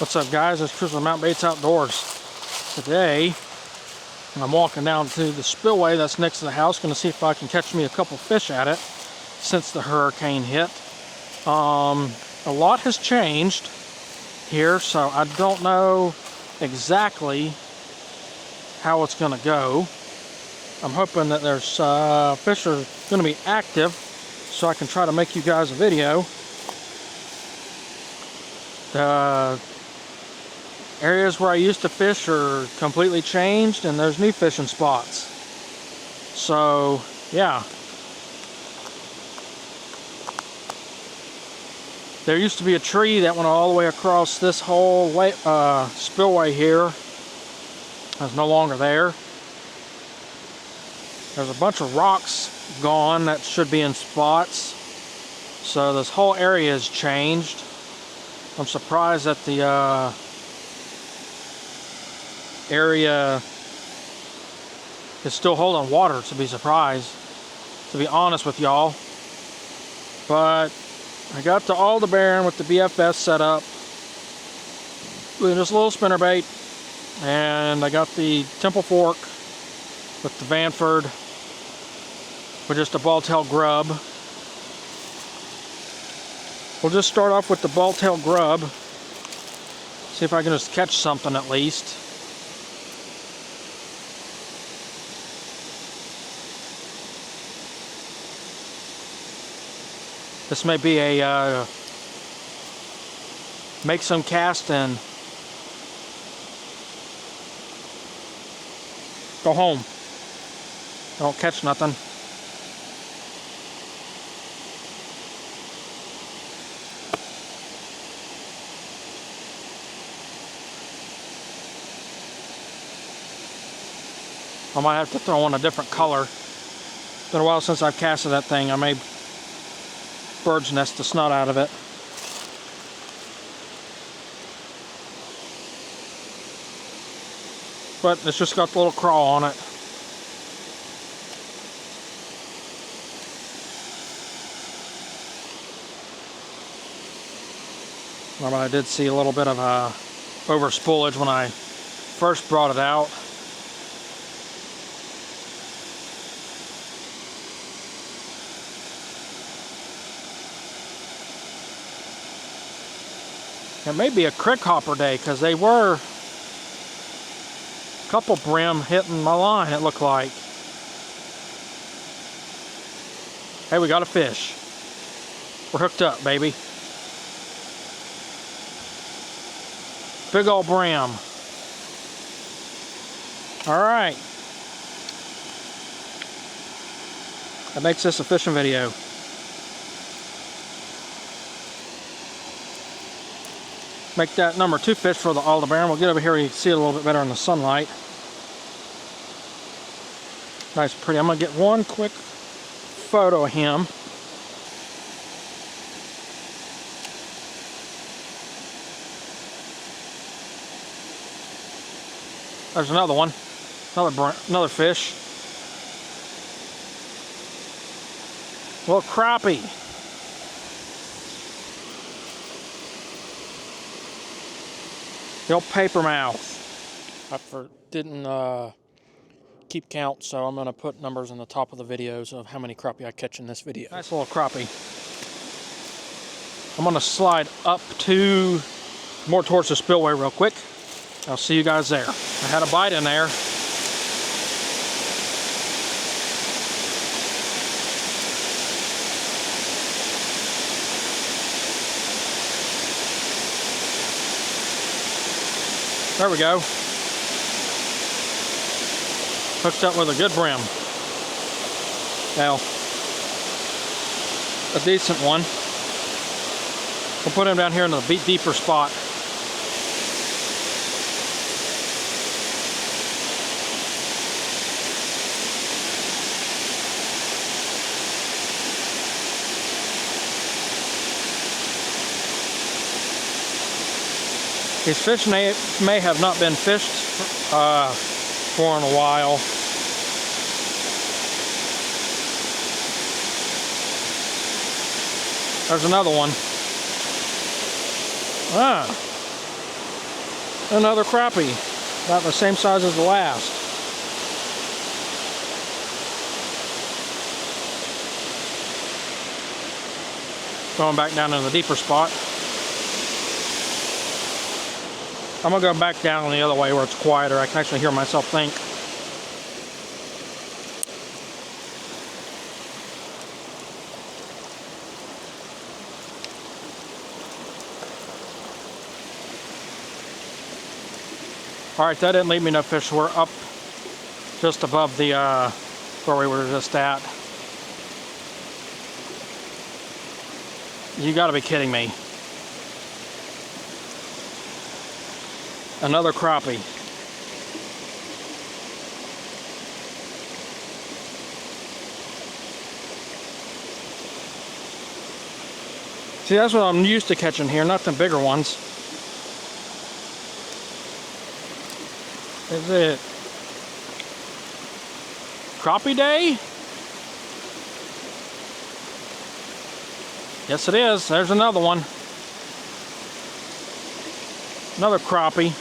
What's up, guys? It's Chris with Mountain Baits Outdoors. Today I'm walking down to the spillway that's next to the house, going to see if I can catch me a couple fish at it since the hurricane hit. A lot has changed here, so I don't know exactly how it's going to go. I'm hoping that there's fish are going to be active so I can try to make you guys a video. The areas where I used to fish are completely changed, and there's new fishing spots. So, yeah. There used to be a tree that went all the way across this whole way, spillway here. It's no longer there. There's a bunch of rocks gone that should be in spots. So this whole area has changed. I'm surprised that the area is still holding water, to be surprised, to be honest with y'all. But I got the Aldebaran with the BFS set up with just a little spinnerbait, and I got the Temple Fork with the Vanford with just a ball-tail grub. We'll just start off with the ball-tail grub, see if I can just catch something at least. This may be a make some cast and go home. Don't catch nothing. I might have to throw in a different color. It's been a while since I've casted that thing. I may bird's nest the snot out of it. But it's just got the little crawl on it. But I did see a little bit of over spoolage when I first brought it out. It may be a crick hopper day, because they were a couple brim hitting my line, it looked like. Hey, we got a fish. We're hooked up, baby. Big old brim. All right. That makes this a fishing video. Make that number 2 fish for the Aldebaran. We'll get over here, you can see it a little bit better in the sunlight. Nice, pretty. I'm gonna get one quick photo of him. There's another one, another fish. Little crappie. The old paper mouth. I didn't keep count, so I'm going to put numbers in the top of the videos of how many crappie I catch in this video. Nice little crappie. I'm going to slide up to more towards the spillway real quick. I'll see you guys there. I had a bite in there. There we go. Hooked up with a good brim. Now, a decent one. We'll put him down here in the deeper spot. These fish may have not been fished for in a while. There's another one. Ah. Another crappie, about the same size as the last. Going back down in the deeper spot. I'm gonna go back down the other way where it's quieter. I can actually hear myself think. Alright, that didn't leave me no fish. We're up just above the where we were just at. You gotta be kidding me. Another crappie. See, that's what I'm used to catching here, not the bigger ones. Is it crappie day? Yes, it is. There's another one. Another crappie.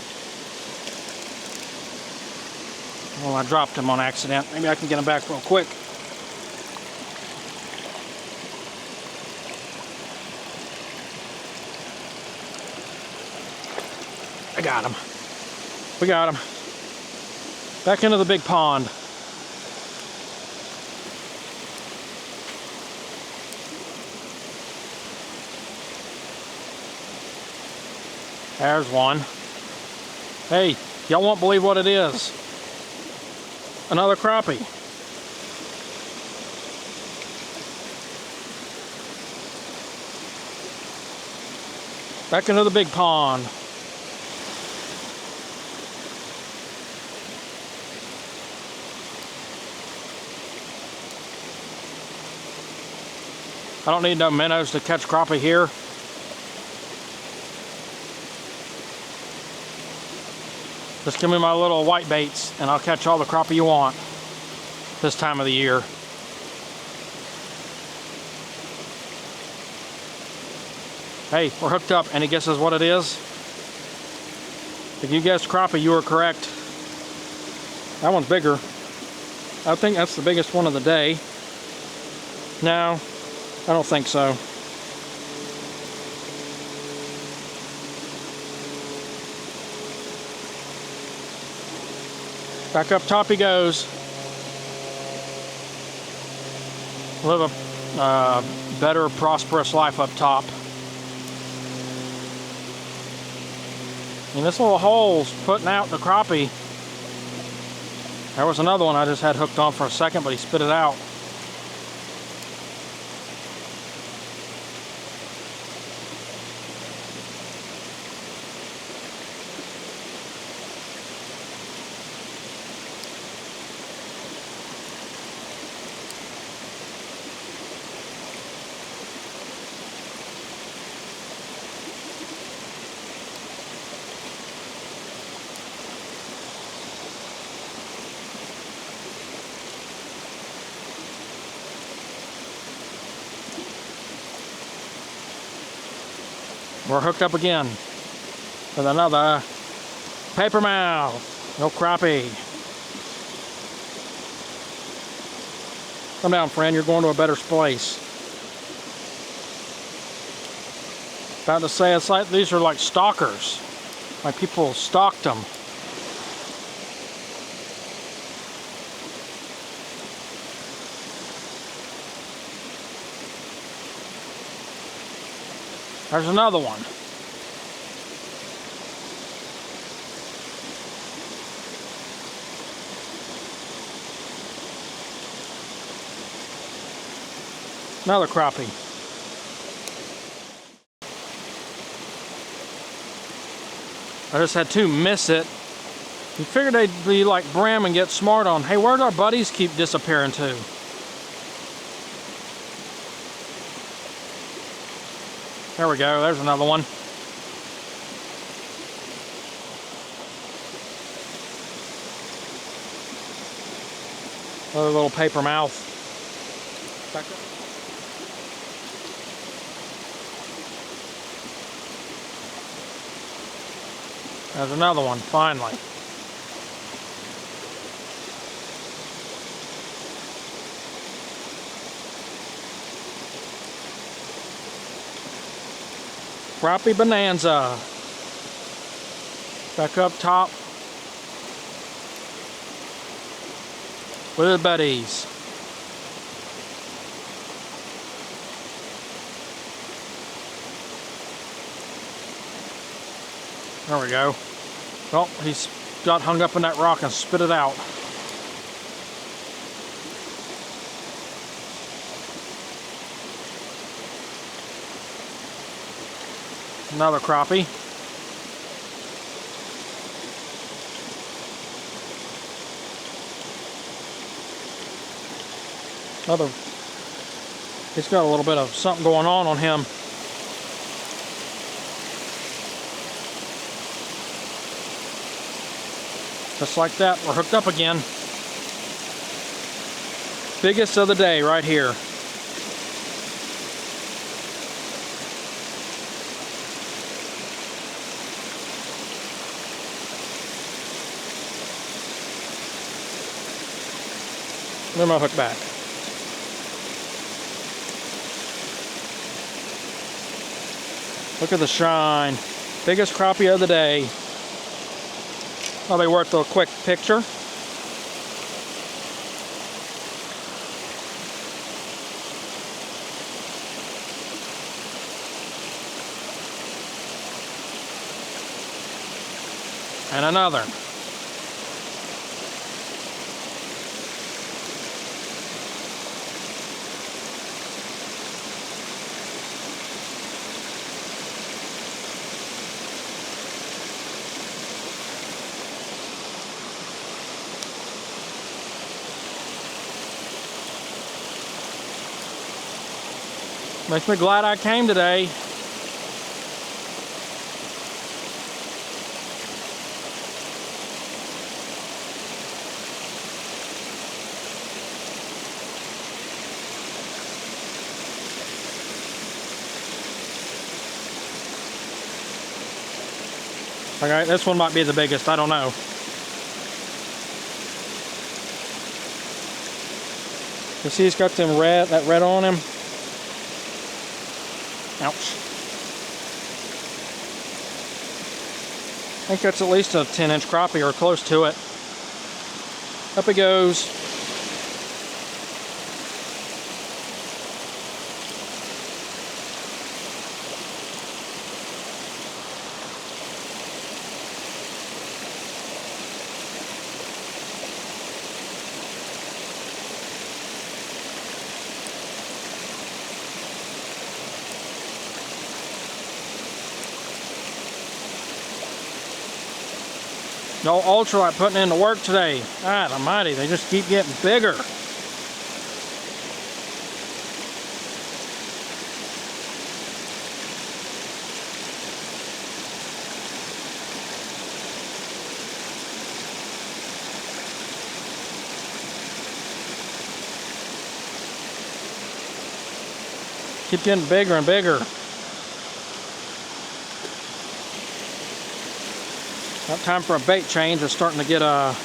Well, I dropped him on accident. Maybe I can get him back real quick. I got him. We got him. Back into the big pond. There's one. Hey, y'all won't believe what it is. Another crappie. Back into the big pond. I don't need no minnows to catch crappie here. Just give me my little white baits and I'll catch all the crappie you want this time of the year. Hey, we're hooked up. Any guesses what it is? If you guessed crappie, you were correct. That one's bigger. I think that's the biggest one of the day. No, I don't think so. Back up top he goes. Live a better, prosperous life up top. And this little hole's putting out the crappie. There was another one I just had hooked on for a second, but he spit it out. We're hooked up again with another paper mouth. No crappie. Come down, friend. You're going to a better place. About to say, it's like these are like stalkers. Like people stalked them. There's another one. Another crappie. I just had two miss it. You figured they'd be like Bram and get smart on, hey, where'd our buddies keep disappearing to? There we go, there's another one. Another little paper mouth. Back up. There's another one, finally. Crappie Bonanza. Back up top with his buddies. There we go. Well, he's got hung up in that rock and spit it out. Another crappie. He's got a little bit of something going on him. Just like that, we're hooked up again. Biggest of the day right here. Let me hook back. Look at the shine. Biggest crappie of the day. Probably worth a quick picture. And another. Makes me glad I came today. Okay, this one might be the biggest, I don't know. You see he's got that red on him? Ouch. I think that's at least a 10-inch crappie or close to it. Up he goes. No ultralight putting in the work today. God almighty, they just keep getting bigger. Keep getting bigger and bigger. About time for a bait change. It's starting to get a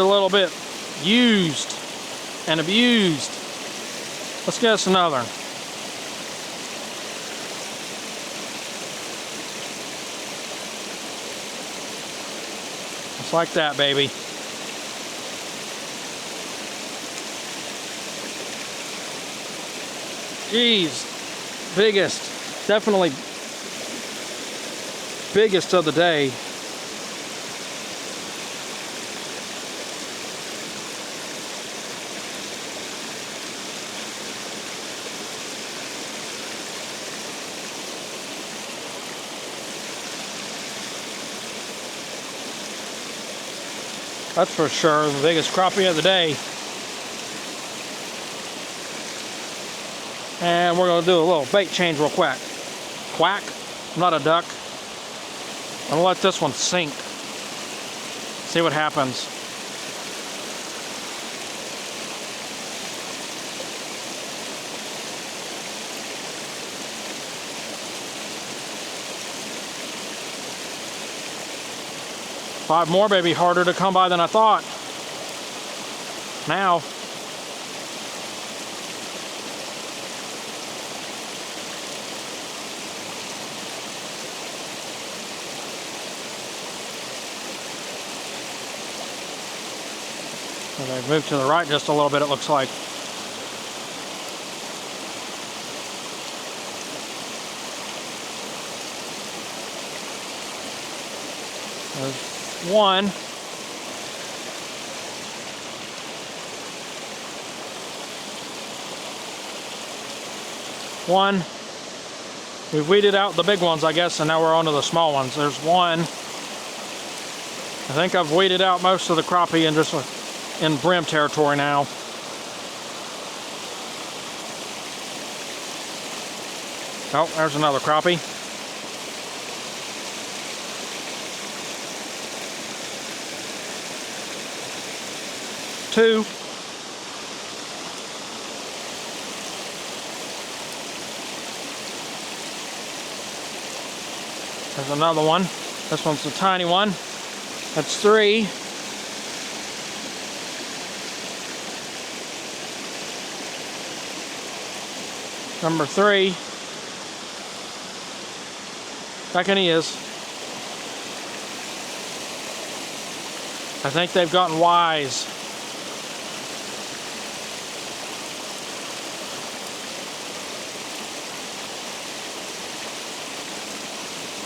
little bit used and abused. Let's get us another. Just like that, baby. Jeez, biggest, definitely biggest of the day. That's for sure the biggest crappie of the day. And we're going to do a little bait change real quick. Quack. I'm not a duck. I'm going to let this one sink. See what happens. Five more, baby. Harder to come by than I thought. Now. And they've moved to the right just a little bit, it looks like. There's one. One. We've weeded out the big ones, I guess, and now we're on to the small ones. There's one. I think I've weeded out most of the crappie and just in brim territory now. Oh, there's another crappie. Two. There's another one. This one's a tiny one. That's three. Number three. Second he is. I think they've gotten wise.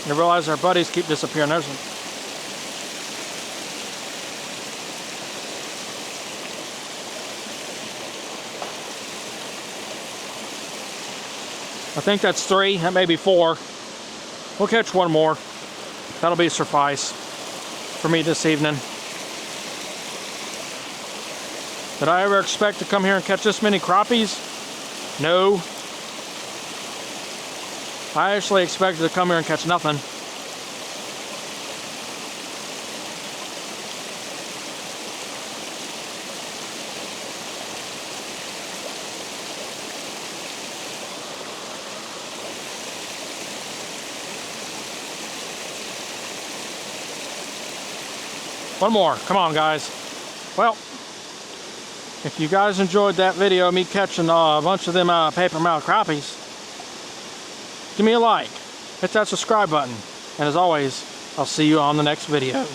You realize our buddies keep disappearing. There's one. I think that's three. That may be four. We'll catch one more. That'll be suffice for me this evening. Did I ever expect to come here and catch this many crappies? No. I actually expected to come here and catch nothing. One more. Come on, guys. Well, if you guys enjoyed that video of me catching a bunch of them paper mouth crappies, give me a like, hit that subscribe button, and as always, I'll see you on the next video.